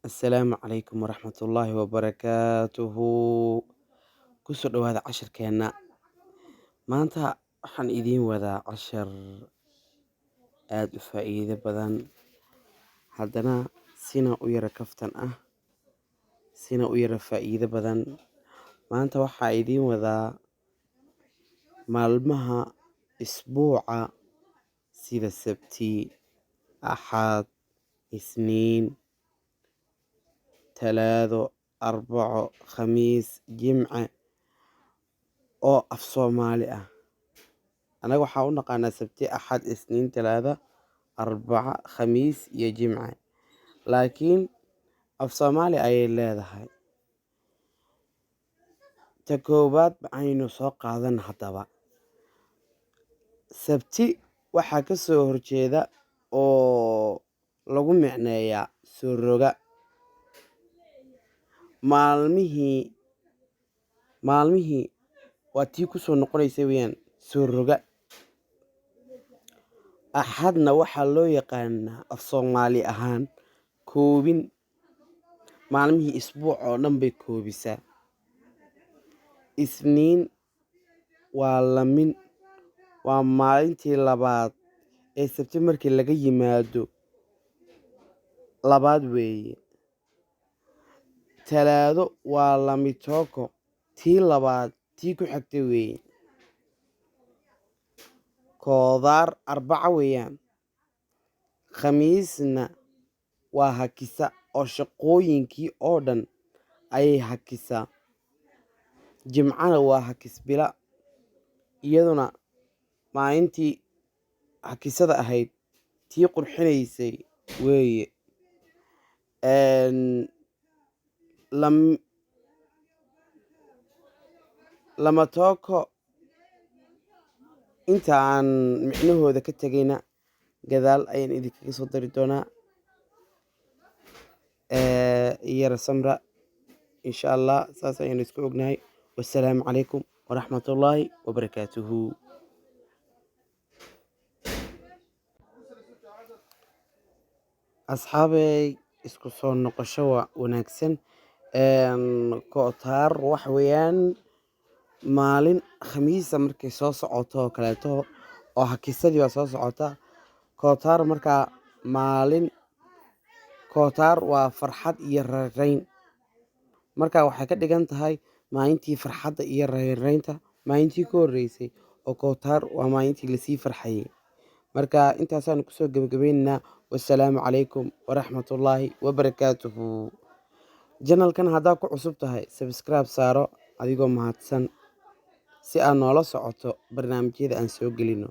Asalaamu calaykum waraxmatullaahi wabarakaatuhu. Kusoo dhawaada casharkeena. Maanta waxaan idiin wadaa cashar aad u faa'iido badan, haddana sina u yara kaftan ah, sina u yara faa'iido badan. Maanta waxaa idiin wadaa maalmaha isbuuca sida Sabti, Axad, Isniin, Talaado, Arbaco, Khamiis, Jimce oo af Soomaali ah. Anaga waxaa u naqaanaa Sabti, Axad, Isniin, Talaado, Arbaco, Khamiis iyo Jimce. Laakiin af Soomaali ayay leedahay. Ta koowaad aynu soo qaadan haddaba. Sabti waxaa ka soo horjeeda oo lagu micneeyaa soo roga. Maalmihii waa tii ku soo noqonaysa weeyaan soo roga. Axadna waxaa loo yaqaanaa af Soomaali ahaan koobin. Maalmihii isbuuc oo dhan bay koobisaa. Isniin waa lamin, waa maalintii labaad ee Sabti markii laga yimaado labaad weeye. Talaado waa lamitooko, tii labaad tii ku xigta weeye. Koodaar Arbaco weeyaan. Khamiisna waa hakisa oo shaqooyinkii oo dhan ayay hakisaa. Jimcana waa hakis bila, iyaduna maalintii hakisada ahayd tii qurxinaysay weeye. Lamatooko inta aan micnahooda ka tagayna gadaal ayaan idinkaga soo dari doonaa. Yara samra insha Allah saas ayaynu isku ognahay. Wassalaamu calaykum waraxmatullaahi wabarakaatuhu. Asxaabey isku soo noqosho wanaagsan. Kootaar wax weeyaan maalin khamiisa markay soo socoto oo kaleeto oo hakisadii waa soo socota. Kootaar markaa kootaar waa farxad iyo raynrayn. Markaa waxay ka dhigan tahay maalintii farxadda iyo raynraynta maalintii ka horreysay oo kootaar waa maalintii lasii farxayay. Markaa intaasaan kusoo gabagabaynaynaa. Wassalaamu calaykum waraxmatullaahi wabarakaatuhu. Channelkan haddaa ku cusub tahay subscribe saaro adigoo mahadsan si aad noola socoto barnaamijyada aan soo gelino.